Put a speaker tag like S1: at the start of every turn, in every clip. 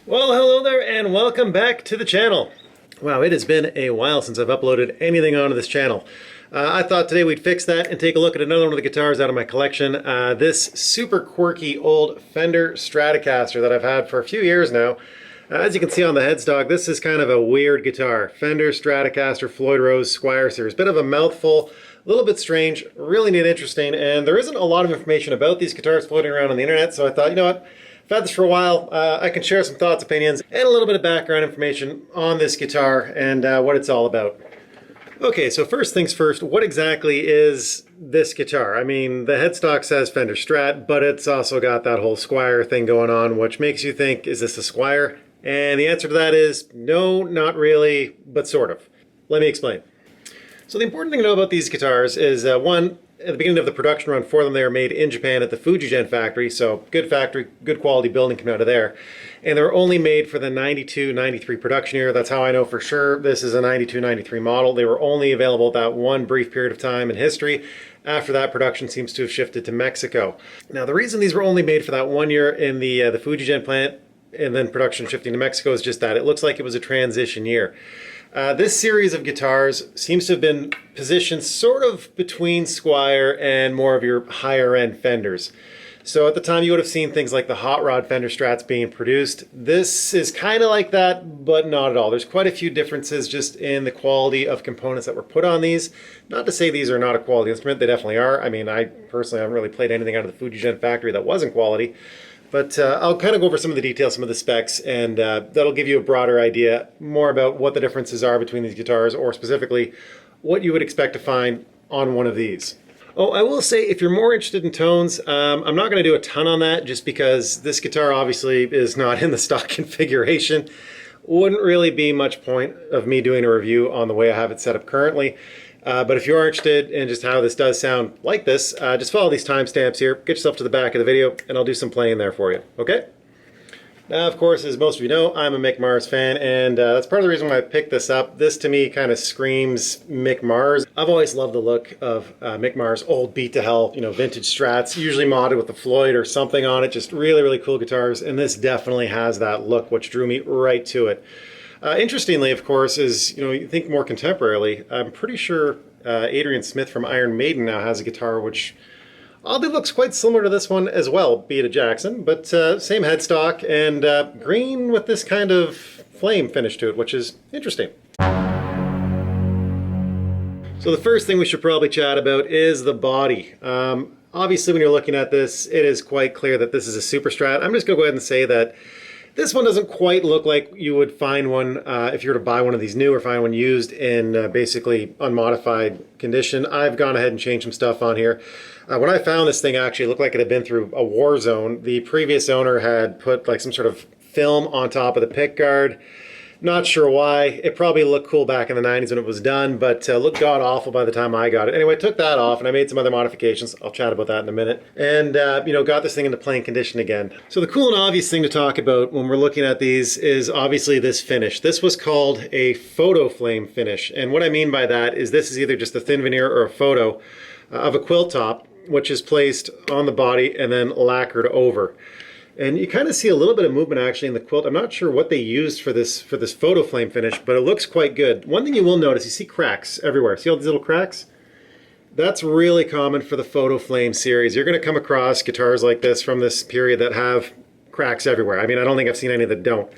S1: Well, hello there and welcome back to the channel. Wow, it has been a while since I've uploaded anything onto this channel. I thought today we'd fix that and take a look at another one of the guitars out of my collection. This super quirky old Fender Stratocaster that I've had for a few years now. As you can see on the headstock, this is kind of a weird guitar. Fender Stratocaster Floyd Squier series. Bit of a mouthful, a little bit strange, really neat, interesting, and there isn't a lot of information about these guitars floating around on the internet, so I thought, you know what? I've had this for a while. I can share some thoughts, opinions, and a little bit of background information on this guitar and what it's all about. Okay, so first things first, what exactly is this guitar? I mean, the headstock says Fender Strat, but it's also got that whole Squier thing going on, which makes you think, is this a Squier? And the answer to that is no, not really, but sort of. Let me explain. So the important thing to know about these guitars is, one, at the beginning of the production run for them, they were made in Japan at the Fujigen factory, so good factory, good quality building coming out of there. And they were only made for the 92-93 production year. That's how I know for sure this is a 92-93 model. They were only available that one brief period of time in history. After that, production seems to have shifted to Mexico. Now, the reason these were only made for that 1 year in the Fujigen plant and then production shifting to Mexico is just that. It looks like it was a transition year. This series of guitars seems to have been positioned sort of between Squier and more of your higher end Fenders. So at the time you would have seen things like the hot rod Fender Strats being produced. This is kind of like that, but not at all. There's quite a few differences just in the quality of components that were put on these. Not to say these are not a quality instrument, they definitely are. I mean, I personally haven't really played anything out of the Fujigen factory that wasn't quality. But I'll kind of go over some of the details, some of the specs, and that'll give you a broader idea more about what the differences are between these guitars, or specifically what you would expect to find on one of these. Oh, I will say, if you're more interested in tones, I'm not going to do a ton on that just because this guitar obviously is not in the stock configuration. Wouldn't really be much point of me doing a review on the way I have it set up currently. But if you are interested in just how this does sound like this, just follow these timestamps here, get yourself to the back of the video, and I'll do some playing there for you, okay? Now, of course, as most of you know, I'm a Mick Mars fan, and that's part of the reason why I picked this up. This, to me, kind of screams Mick Mars. I've always loved the look of Mick Mars' old beat-to-hell, vintage Strats, usually modded with a Floyd or something on it, just really, really cool guitars, and this definitely has that look, which drew me right to it. Interestingly, of course, is, you think more contemporarily, I'm pretty sure Adrian Smith from Iron Maiden now has a guitar which oddly looks quite similar to this one as well, be it a Jackson, but same headstock and green with this kind of flame finish to it, which is interesting. So the first thing we should probably chat about is the body. Obviously, when you're looking at this, it is quite clear that this is a Super Strat. I'm just going to go ahead and say that this one doesn't quite look like you would find one if you were to buy one of these new or find one used in basically unmodified condition. I've gone ahead and changed some stuff on here. When I found this thing, actually it looked like it had been through a war zone. The previous owner had put like some sort of film on top of the pick guard. Not sure why. It probably looked cool back in the 90s when it was done, but looked god-awful by the time I got it. Anyway, I took that off and I made some other modifications. I'll chat about that in a minute. And, got this thing into playing condition again. So the cool and obvious thing to talk about when we're looking at these is obviously this finish. This was called a photo flame finish. And what I mean by that is this is either just a thin veneer or a photo of a quilt top, which is placed on the body and then lacquered over. And you kind of see a little bit of movement actually in the quilt. I'm not sure what they used for this photo flame finish, but it looks quite good. One thing you will notice, you see cracks everywhere. See all these little cracks? That's really common for the photo flame series. You're going to come across guitars like this from this period that have cracks everywhere. I mean, I don't think I've seen any that don't.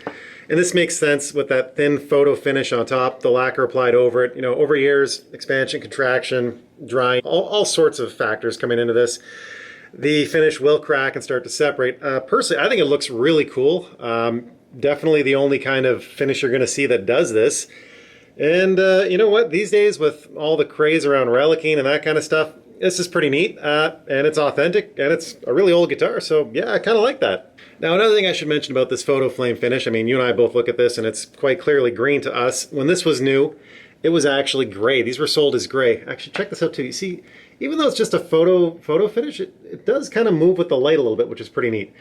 S1: And this makes sense with that thin photo finish on top, the lacquer applied over it. Over years, expansion, contraction, drying, all sorts of factors coming into this. The finish will crack and start to separate. Personally, I think it looks really cool. Definitely the only kind of finish you're going to see that does this. And you know what? These days, with all the craze around relicking and that kind of stuff, this is pretty neat. And it's authentic, and it's a really old guitar. So yeah, I kind of like that. Now, another thing I should mention about this photo flame finish, I mean, you and I both look at this, and it's quite clearly green to us. When this was new, it was actually gray. These were sold as gray. Actually, check this out too. You see, even though it's just a photo finish, it does kind of move with the light a little bit, which is pretty neat.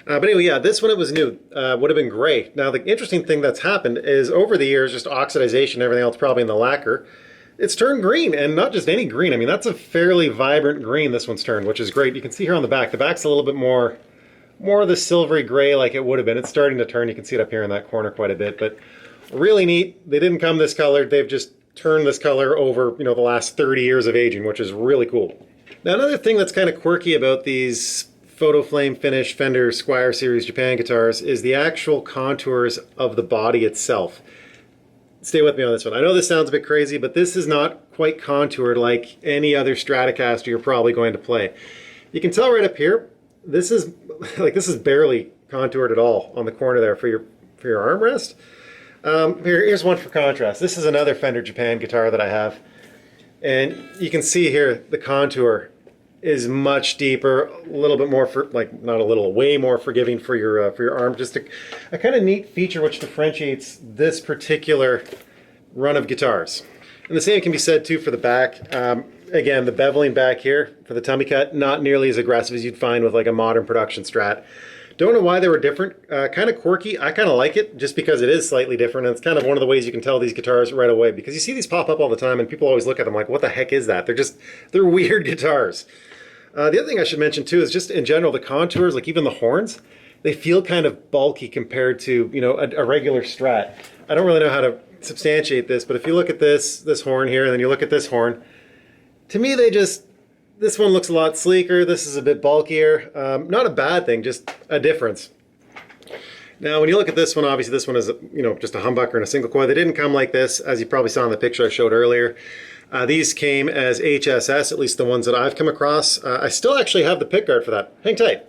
S1: But anyway, yeah, this when it was new would have been gray. Now, the interesting thing that's happened is over the years, just oxidization, everything else probably in the lacquer, it's turned green, and not just any green. I mean, that's a fairly vibrant green this one's turned, which is great. You can see here on the back. The back's a little bit more more of the silvery gray like it would have been. It's starting to turn. You can see it up here in that corner quite a bit, but really neat. They didn't come this colored. They've just turned this color over, you know, the last 30 years of aging, which is really cool. Now, another thing that's kind of quirky about these photo flame finish Fender Squier series Japan guitars is the actual contours of the body itself. Stay with me on this one. I know this sounds a bit crazy, but this is not quite contoured like any other Stratocaster you're probably going to play. You can tell right up here, this is barely contoured at all on the corner there for your armrest. Here's one for contrast. This is another Fender Japan guitar that I have, and you can see here the contour is much deeper, a little bit more not a little, way more forgiving for your arm. Just a kind of neat feature which differentiates this particular run of guitars. And the same can be said too for the back. Again, the beveling back here for the tummy cut, not nearly as aggressive as you'd find with like a modern production Strat. Don't know why they were different. Kind of quirky. I kind of like it just because it is slightly different. And it's kind of one of the ways you can tell these guitars right away, because you see these pop up all the time and people always look at them like, what the heck is that? They're weird guitars. The other thing I should mention too is just in general, the contours, like even the horns, they feel kind of bulky compared to, you know, a regular Strat. I don't really know how to substantiate this, but if you look at this horn here and then you look at this horn, to me this one looks a lot sleeker. This is a bit bulkier. Not a bad thing, just a difference. Now, when you look at this one, obviously this one is, you know, just a humbucker and a single coil. They didn't come like this, as you probably saw in the picture I showed earlier. These came as HSS, at least the ones that I've come across. I still actually have the pickguard for that. Hang tight.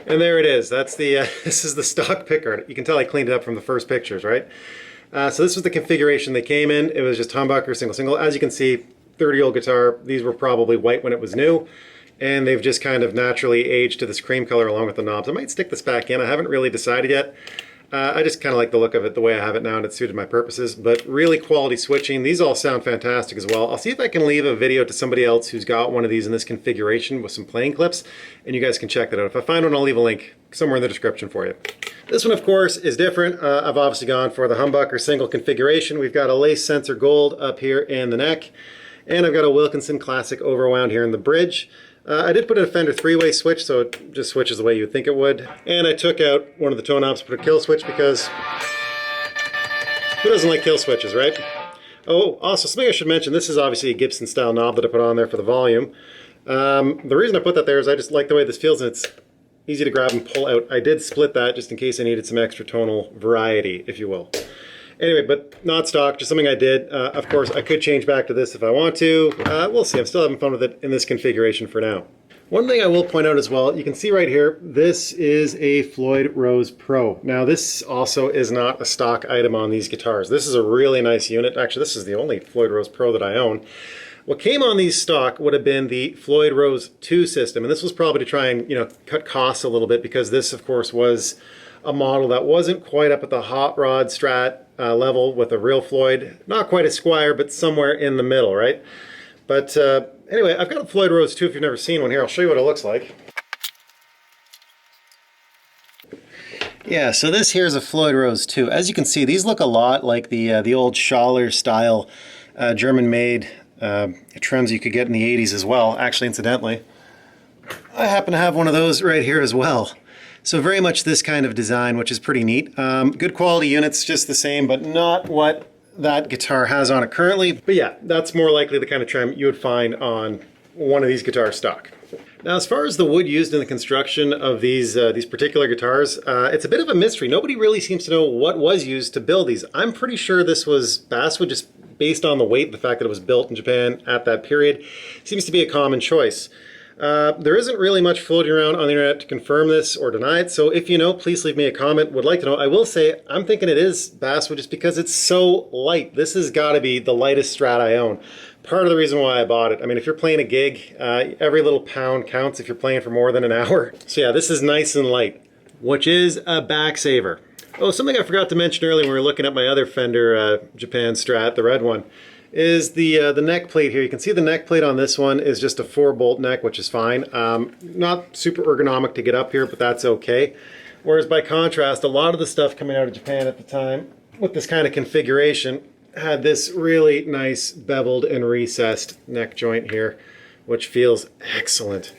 S1: And there it is. That's the this is the stock pickguard. You can tell I cleaned it up from the first pictures, right? So this was the configuration they came in. It was just humbucker, single. As you can see, 30-year-old guitar. These were probably white when it was new, and they've just kind of naturally aged to this cream color along with the knobs. I might stick this back in. I haven't really decided yet. I just kind of like the look of it the way I have it now, and it suited my purposes, but really quality switching. These all sound fantastic as well. I'll see if I can leave a video to somebody else who's got one of these in this configuration with some playing clips, and you guys can check that out. If I find one, I'll leave a link somewhere in the description for you. This one, of course, is different. I've obviously gone for the humbucker single configuration. We've got a lace sensor gold up here in the neck, and I've got a Wilkinson Classic overwound here in the bridge. I did put in a Fender three-way switch, so it just switches the way you would think it would. And I took out one of the tone knobs, put a kill switch, because who doesn't like kill switches, right? Oh, also, something I should mention, this is obviously a Gibson-style knob that I put on there for the volume. The reason I put that there is I just like the way this feels, and it's easy to grab and pull out. I did split that just in case I needed some extra tonal variety, if you will. Anyway, but not stock, just something I did. Of course, I could change back to this if I want to. We'll see. I'm still having fun with it in this configuration for now. One thing I will point out as well, you can see right here, this is a Floyd Rose Pro. Now, this also is not a stock item on these guitars. This is a really nice unit. Actually, this is the only Floyd Rose Pro that I own. What came on these stock would have been the Floyd Rose 2 system, and this was probably to try and, you know, cut costs a little bit, because this, of course, was a model that wasn't quite up at the hot rod Strat level with a real Floyd. Not quite a Squier, but somewhere in the middle, right? But anyway, I've got a Floyd Rose 2 if you've never seen one here. I'll show you what it looks like. Yeah, so this here is a Floyd Rose 2. As you can see, these look a lot like the old Schaller style German-made trims you could get in the 80s as well. Actually, incidentally, I happen to have one of those right here as well. So very much this kind of design, which is pretty neat. Good quality units, just the same, but not what that guitar has on it currently. But yeah, that's more likely the kind of trim you would find on one of these guitar stock. Now, as far as the wood used in the construction of these particular guitars, it's a bit of a mystery. Nobody really seems to know what was used to build these. I'm pretty sure this was basswood, just based on the weight, the fact that it was built in Japan at that period. Seems to be a common choice. There isn't really much floating around on the internet to confirm this or deny it, so if you know, please leave me a comment. Would like to know. I will say, I'm thinking it is basswood just because it's so light. This has got to be the lightest Strat I own. Part of the reason why I bought it. I mean, if you're playing a gig, every little pound counts if you're playing for more than an hour. So yeah, this is nice and light, which is a back saver. Oh, something I forgot to mention earlier when we were looking at my other Fender Japan Strat, the red one, is the neck plate here. You can see the neck plate on this one is just a 4-bolt neck, which is fine. Not super ergonomic to get up here, but that's okay. Whereas by contrast, a lot of the stuff coming out of Japan at the time with this kind of configuration had this really nice beveled and recessed neck joint here, which feels excellent.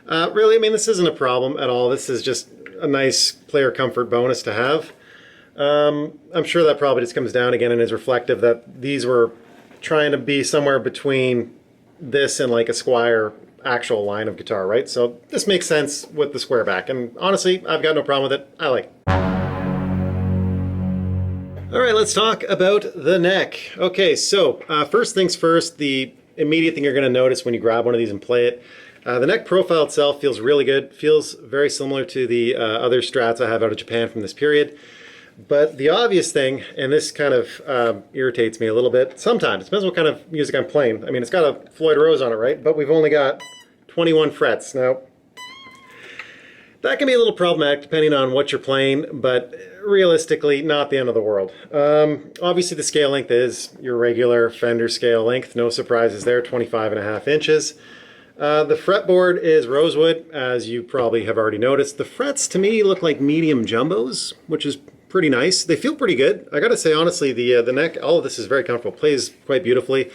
S1: Really, I mean, this isn't a problem at all. This is just a nice player comfort bonus to have. I'm sure that probably just comes down again and is reflective that these were trying to be somewhere between this and like a Squier actual line of guitar, right? So this makes sense with the square back, and honestly, I've got no problem with it. I like it. All right, let's talk about the neck. Okay, so first things first, the immediate thing you're going to notice when you grab one of these and play it, the neck profile itself feels really good. Feels very similar to the other Strats I have out of Japan from this period. But the obvious thing, and this kind of irritates me a little bit, sometimes, it depends what kind of music I'm playing. I mean, it's got a Floyd Rose on it, right? But we've only got 21 frets. Now, that can be a little problematic depending on what you're playing, but realistically, not the end of the world. Obviously, the scale length is your regular Fender scale length. No surprises there, 25.5 inches. The fretboard is rosewood, as you probably have already noticed. The frets, to me, look like medium jumbos, which is pretty nice. They feel pretty good. I gotta say, honestly, the neck, all of this is very comfortable. Plays quite beautifully.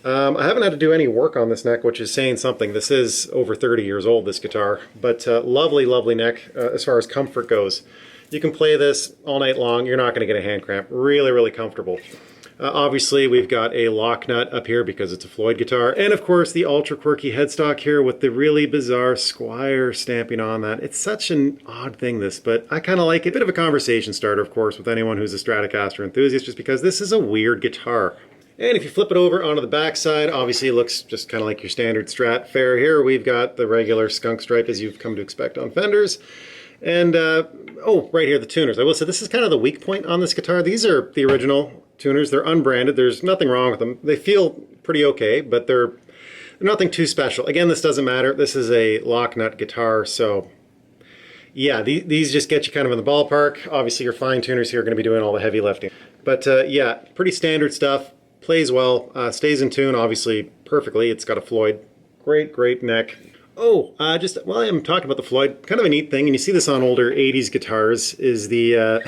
S1: I haven't had to do any work on this neck, which is saying something. This is over 30 years old, this guitar, but lovely, lovely neck as far as comfort goes. You can play this all night long. You're not going to get a hand cramp. Really, really comfortable. Obviously, we've got a lock nut up here because it's a Floyd guitar. And of course, the ultra quirky headstock here with the really bizarre Squier stamping on that. It's such an odd thing, this, but I kind of like it. Bit of a conversation starter, of course, with anyone who's a Stratocaster enthusiast, just because this is a weird guitar. And if you flip it over onto the back side, obviously it looks just kind of like your standard Strat fare here. We've got the regular skunk stripe as you've come to expect on Fenders. And, oh, right here, the tuners. I will say this is kind of the weak point on this guitar. These are the original tuners. They're unbranded. There's nothing wrong with them. They feel pretty okay, but they're nothing too special. Again, this doesn't matter. This is a lock nut guitar, so yeah, these just get you kind of in the ballpark. Obviously, your fine tuners here are going to be doing all the heavy lifting. But yeah, pretty standard stuff. Plays well, stays in tune, obviously, perfectly. It's got a Floyd. Great, great neck. Oh, just while I'm talking about the Floyd, kind of a neat thing, and you see this on older 80s guitars, is the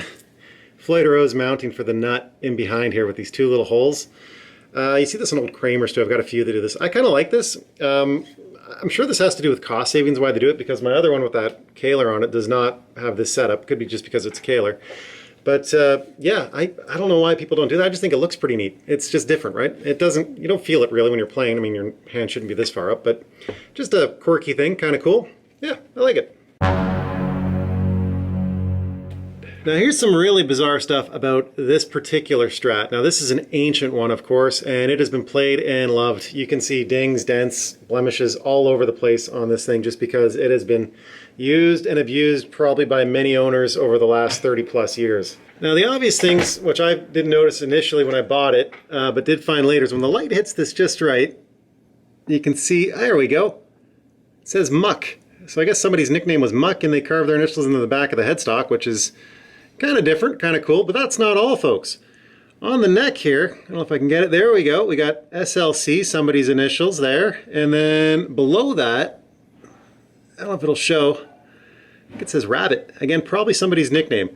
S1: Floyd Rose mounting for the nut in behind here with these two little holes. You see this on old Kramers too. I've got a few that do this. I kind of like this. I'm sure this has to do with cost savings why they do it, because my other one with that Kaler on it does not have this setup. Could be just because it's a Kaler. But yeah, I don't know why people don't do that. I just think it looks pretty neat. It's just different, right? It doesn't, you don't feel it really when you're playing. I mean, your hand shouldn't be this far up, but just a quirky thing, kind of cool. Yeah, I like it. Now here's some really bizarre stuff about this particular Strat. Now this is an ancient one, of course, and it has been played and loved. You can see dings, dents, blemishes all over the place on this thing just because it has been used and abused probably by many owners over the last 30 plus years. Now the obvious things, which I didn't notice initially when I bought it, but did find later, is when the light hits this just right, you can see, there we go, it says Muck. So I guess somebody's nickname was Muck and they carved their initials into the back of the headstock, which is kind of different, kind of cool, but that's not all, folks. On the neck here, I don't know if I can get it, there we go, we got SLC, somebody's initials there, and then below that, I don't know if it'll show, I think it says Rabbit. Again, probably somebody's nickname.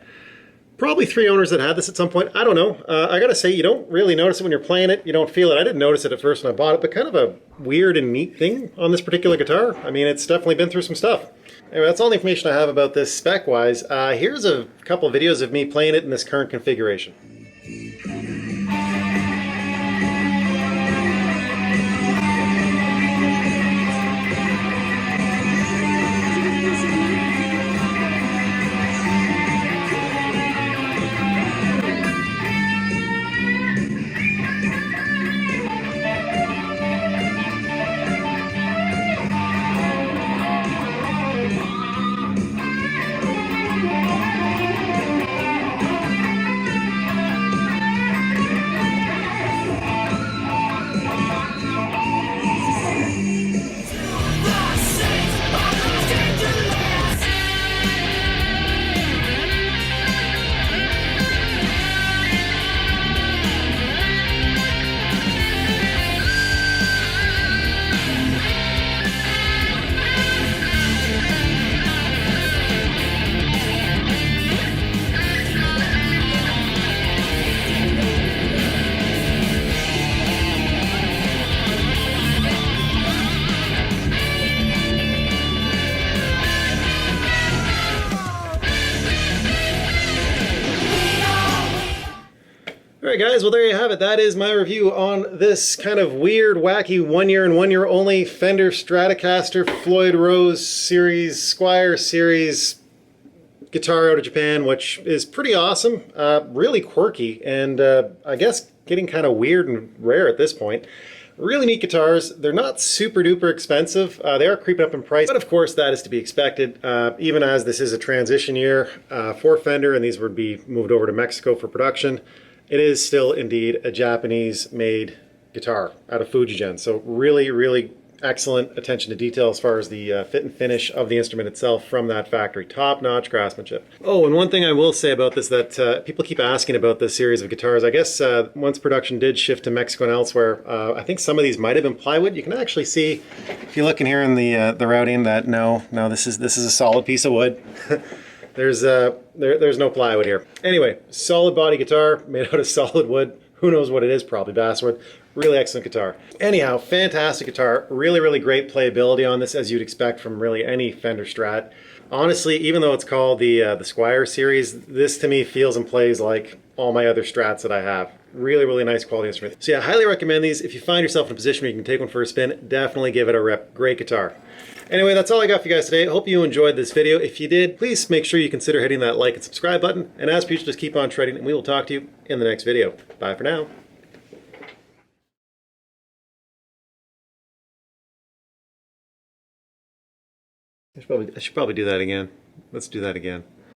S1: Probably 3 owners that had this at some point, I don't know. I gotta say, you don't really notice it when you're playing it, you don't feel it. I didn't notice it at first when I bought it, but kind of a weird and neat thing on this particular guitar. I mean, it's definitely been through some stuff. Anyway, that's all the information I have about this spec-wise. Here's a couple of videos of me playing it in this current configuration. Alright guys, well there you have it. That is my review on this kind of weird, wacky, 1 year and 1 year only Fender Stratocaster Floyd Rose Series, Squier Series guitar out of Japan, which is pretty awesome, really quirky, and I guess getting kind of weird and rare at this point. Really neat guitars. They're not super duper expensive. They are creeping up in price, but of course that is to be expected, even as this is a transition year for Fender and these would be moved over to Mexico for production. It is still indeed a Japanese-made guitar out of Fujigen, so really excellent attention to detail as far as the fit and finish of the instrument itself from that factory. Top-notch craftsmanship. Oh, and one thing I will say about this that people keep asking about this series of guitars. I guess once production did shift to Mexico and elsewhere, I think some of these might have been plywood. You can actually see, if you look in here in the routing, that no, this is a solid piece of wood. There's no plywood here. Anyway, solid body guitar made out of solid wood. Who knows what it is? Probably basswood. Really excellent guitar. Anyhow, fantastic guitar. Really great playability on this, as you'd expect from really any Fender Strat. Honestly, even though it's called the Squier series, this to me feels and plays like all my other Strats that I have. Really nice quality instrument. So yeah, I highly recommend these. If you find yourself in a position where you can take one for a spin, definitely give it a rip. Great guitar. Anyway, that's all I got for you guys today. I hope you enjoyed this video. If you did, please make sure you consider hitting that like and subscribe button. And as per usual, just keep on shredding, and we will talk to you in the next video. Bye for now. I should probably do that again. Let's do that again.